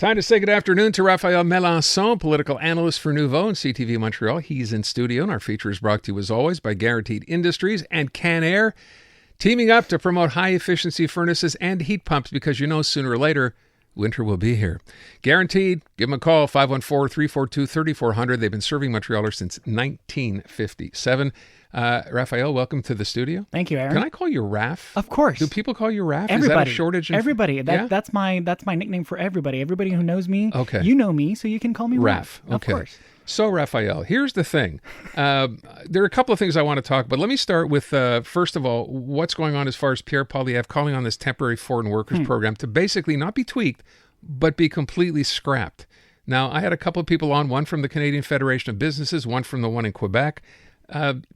Time to say good afternoon to Raphaël Melançon, political analyst for Noovo and CTV Montreal. He's in studio, and our feature is brought to you, as always, by Guaranteed Industries and Can-Air, teaming up to promote high-efficiency furnaces and heat pumps because you know sooner or later, winter will be here. Guaranteed. Give them a call, 514-342-3400. They've been serving Montrealers since 1957. Raphaël, welcome to the studio. Thank you, Aaron. Can I call you Raph? Of course. Do people call you Raph? Everybody. Is that a shortage? Everybody. Yeah? That's my nickname for everybody. Everybody who knows me, okay. You know me, so you can call me Raph. Raph. Okay. Of course. So, Raphaël, here's the thing. There are a couple of things I want to talk about. Let me start with, first of all, what's going on as far as Pierre Poilievre calling on this temporary foreign workers program to basically not be tweaked, but be completely scrapped. Now, I had a couple of people on, one from the Canadian Federation of Businesses, one from the one in Quebec.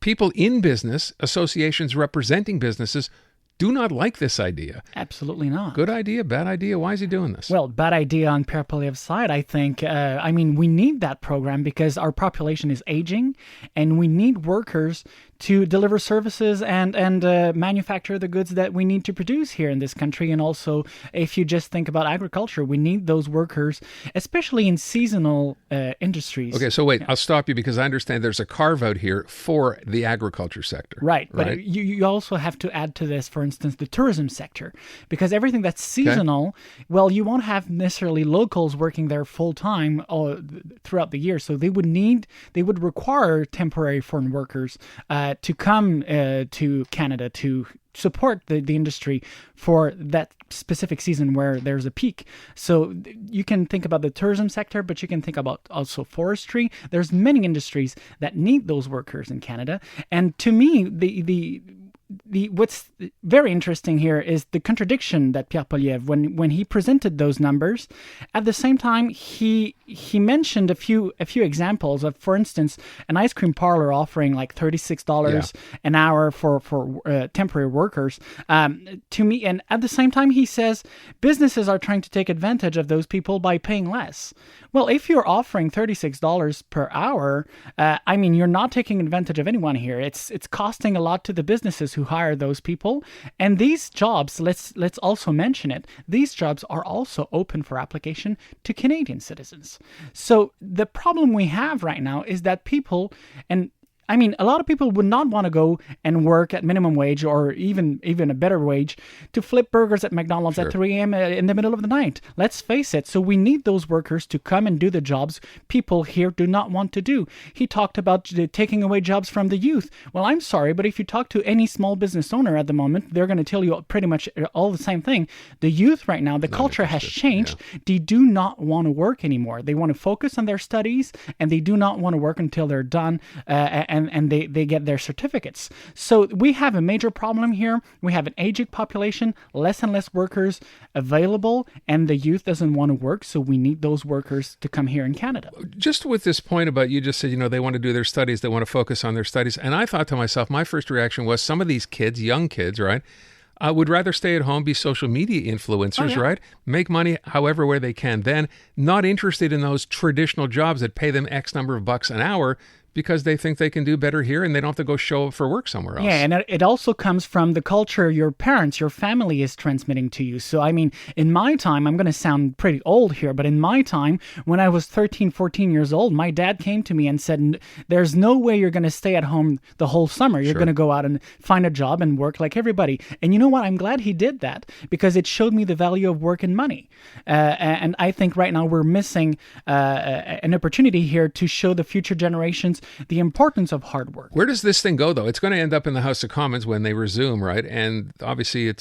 People in business, associations representing businesses, do not like this idea. Absolutely not. Good idea, bad idea? Why is he doing this? Well, bad idea on Pierre Poilievre's side, I think. We need that program because our population is aging and we need workers to deliver services and manufacture the goods that we need to produce here in this country. And also, if you just think about agriculture, we need those workers, especially in seasonal industries. Okay, so wait, I'll stop you because I understand there's a carve-out here for the agriculture sector. Right, but you also have to add to this, for instance, the tourism sector, because everything that's seasonal, well, you won't have necessarily locals working there full-time throughout the year, so they would require temporary foreign workers to come to Canada to support the industry for that specific season where there's a peak. So you can think about the tourism sector, but you can think about also forestry. There's many industries that need those workers in Canada. And to me, the what's very interesting here is the contradiction that Pierre Poilievre, when he presented those numbers, at the same time he mentioned a few examples of, for instance, an ice cream parlor offering like $36 an hour for temporary workers. To me, and at the same time he says businesses are trying to take advantage of those people by paying less. Well, if you're offering $36 per hour, you're not taking advantage of anyone here. It's costing a lot to the businesses who hire those people. And these jobs, let's also mention it, these jobs are also open for application to Canadian citizens. So the problem we have right now is that people, and a lot of people would not want to go and work at minimum wage or even a better wage to flip burgers at McDonald's at 3 a.m. in the middle of the night. Let's face it. So we need those workers to come and do the jobs people here do not want to do. He talked about taking away jobs from the youth. Well, I'm sorry, but if you talk to any small business owner at the moment, they're going to tell you pretty much all the same thing. The youth right now, the culture has changed. Yeah. They do not want to work anymore. They want to focus on their studies and they do not want to work until they're done and they get their certificates. So we have a major problem here. We have an aging population, less and less workers available, and the youth doesn't want to work, so we need those workers to come here in Canada. Just with this point about, you just said, they want to do their studies, they want to focus on their studies, and I thought to myself, my first reaction was some of these kids, young kids, right, would rather stay at home, be social media influencers, right? Make money however way they can. Then not interested in those traditional jobs that pay them X number of bucks an hour because they think they can do better here and they don't have to go show up for work somewhere else. Yeah, and it also comes from the culture your parents, your family is transmitting to you. So, in my time, I'm going to sound pretty old here, but in my time, when I was 13, 14 years old, my dad came to me and said, there's no way you're going to stay at home the whole summer. You're going to go out and find a job and work like everybody. And you know what? I'm glad he did that because it showed me the value of work and money. And I think right now we're missing an opportunity here to show the future generations the importance of hard work. Where does this thing go, though? It's going to end up in the House of Commons when they resume, right? And obviously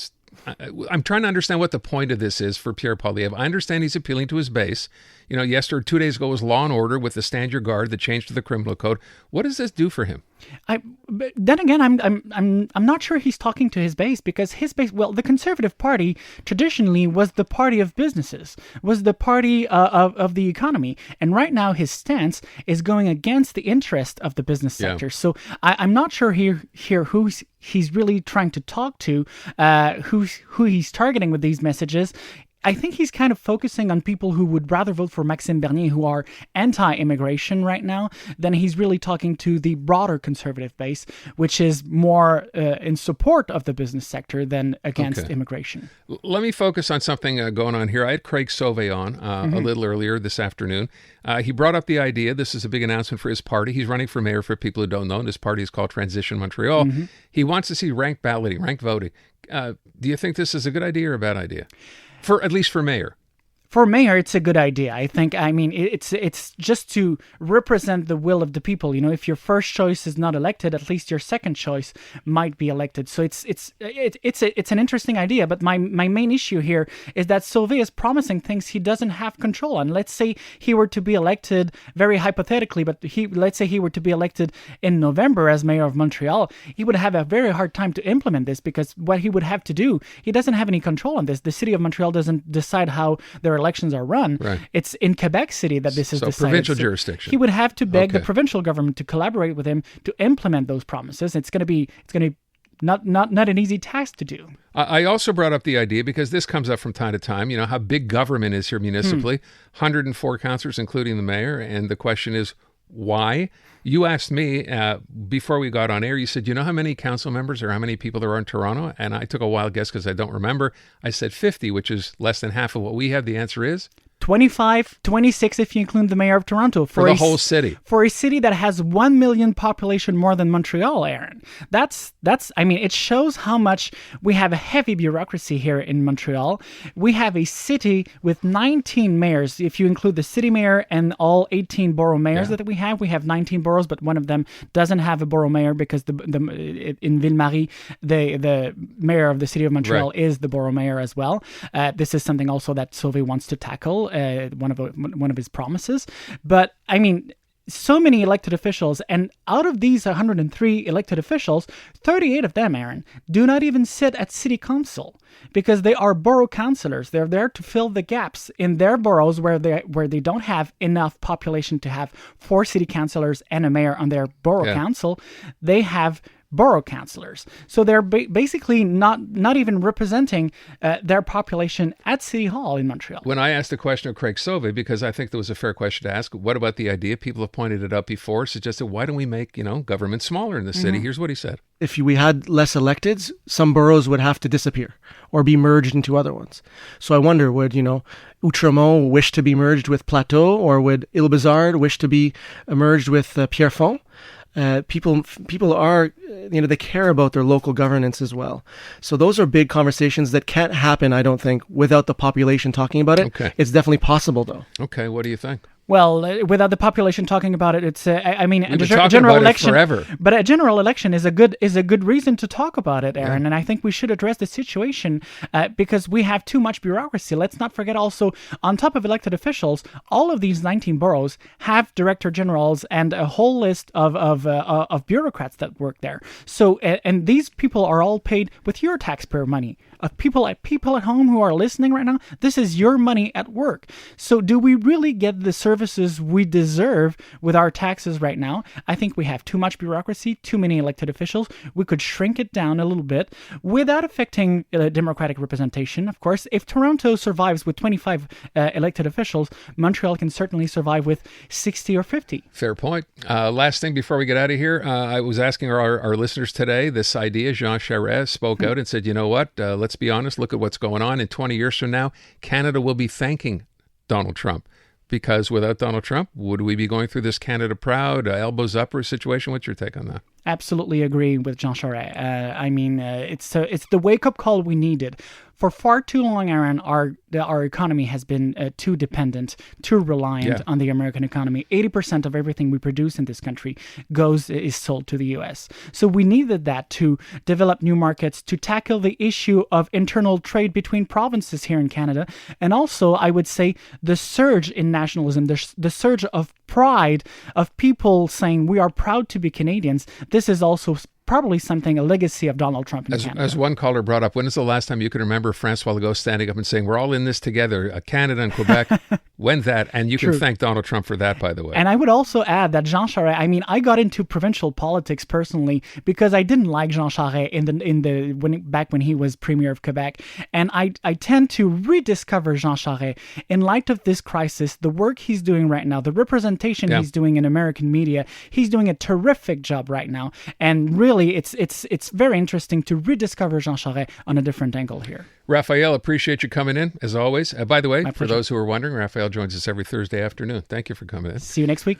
I'm trying to understand what the point of this is for Pierre Poilievre. I understand he's appealing to his base. 2 days ago was Law and Order with the Stand Your Guard, the change to the criminal code. What does this do for him? But then again, I'm not sure he's talking to his base because his base, well, the Conservative Party traditionally was the party of businesses, was the party of the economy, and right now his stance is going against the interest of the business sector. Yeah. So I'm not sure here who he's really trying to talk to, who he's targeting with these messages. I think he's kind of focusing on people who would rather vote for Maxime Bernier, who are anti-immigration right now, than he's really talking to the broader conservative base, which is more in support of the business sector than against immigration. Let me focus on something going on here. I had Craig Sauvé on a little earlier this afternoon. He brought up the idea, this is a big announcement for his party. He's running for mayor, for people who don't know. His party is called Transition Montreal. He wants to see ranked balloting, ranked voting. Do you think this is a good idea or a bad idea? At least for mayor. For mayor, it's a good idea. I think, it's just to represent the will of the people. You know, if your first choice is not elected, at least your second choice might be elected. So it's an interesting idea. But my main issue here is that Sauvé is promising things he doesn't have control on. Let's say he were to be elected, very hypothetically, but let's say he were to be elected in November as mayor of Montreal, he would have a very hard time to implement this, because what he would have to do, he doesn't have any control on this. The city of Montreal doesn't decide how their elections are run. Right. It's in Quebec City that this is decided. Provincial jurisdiction. He would have to beg the provincial government to collaborate with him to implement those promises. It's going to be not an easy task to do. I also brought up the idea because this comes up from time to time, you know, how big government is here municipally, 104 councillors, including the mayor. And the question is, why? You asked me before we got on air, you said, you know how many council members or how many people there are in Toronto? And I took a wild guess because I don't remember. I said 50, which is less than half of what we have. The answer is? 25, 26 if you include the mayor of Toronto. For the whole city. For a city that has 1 million population more than Montreal, Aaron. It shows how much we have a heavy bureaucracy here in Montreal. We have a city with 19 mayors. If you include the city mayor and all 18 borough mayors that we have 19 boroughs, but one of them doesn't have a borough mayor because in Ville-Marie, the mayor of the city of Montreal is the borough mayor as well. This is something also that Sauvé wants to tackle. One of his promises. But I mean, so many elected officials, and out of these 103 elected officials, 38 of them, Aaron, do not even sit at city council because they are borough councillors. They're there to fill the gaps in their boroughs where they don't have enough population to have 4 city councillors and a mayor on their borough council. They have borough councillors. So they're basically not even representing their population at City Hall in Montreal. When I asked the question of Craig Sauvé, because I think there was a fair question to ask, what about the idea? People have pointed it out before, suggested, why don't we make, government smaller in the city? Here's what he said. If we had less electeds, some boroughs would have to disappear or be merged into other ones. So I wonder, would, Outremont wish to be merged with Plateau, or would Île-Bizard wish to be merged with Pierrefonds? People are, they care about their local governance as well. So those are big conversations that can't happen, I don't think, without the population talking about it. Okay. It's definitely possible, though. Okay, what do you think? Well, without the population talking about it, it's a general election forever. But a general election is a good reason to talk about it, Aaron. Yeah. And I think we should address the situation because we have too much bureaucracy. Let's not forget also, on top of elected officials, all of these 19 boroughs have director generals and a whole list of bureaucrats that work there. So, and these people are all paid with your taxpayer money. People at home who are listening right now, this is your money at work. So do we really get the services we deserve with our taxes right now? I think we have too much bureaucracy, too many elected officials. We could shrink it down a little bit without affecting democratic representation. Of course, if Toronto survives with 25 elected officials, Montreal can certainly survive with 60 or 50. Fair point. Last thing before we get out of here, I was asking our listeners today this idea. Jean Charest spoke out and said, you know what, let's be honest, look at what's going on. In 20 years from now, Canada will be thanking Donald Trump, because without Donald Trump, would we be going through this Canada Proud, elbows upper situation? What's your take on that? Absolutely agree with Jean Charest. It's the wake-up call we needed. For far too long, Aaron, our economy has been too dependent, too reliant on the American economy. 80% of everything we produce in this country is sold to the U.S. So we needed that to develop new markets, to tackle the issue of internal trade between provinces here in Canada. And also, I would say, the surge in nationalism, the surge of pride of people saying we are proud to be Canadians. This is also probably something, a legacy of Donald Trump in Canada. As one caller brought up, when is the last time you can remember Francois Legault standing up and saying, we're all in this together, Canada and Quebec? When that? And you can thank Donald Trump for that, by the way. And I would also add that Jean Charest, I mean, I got into provincial politics personally because I didn't like Jean Charest back when he was Premier of Quebec. And I tend to rediscover Jean Charest in light of this crisis, the work he's doing right now, the representation he's doing in American media. He's doing a terrific job right now. And really, it's very interesting to rediscover Jean Charest on a different angle here. Raphaël, appreciate you coming in, as always. By the way, for those who are wondering, Raphaël joins us every Thursday afternoon. Thank you for coming in. See you next week.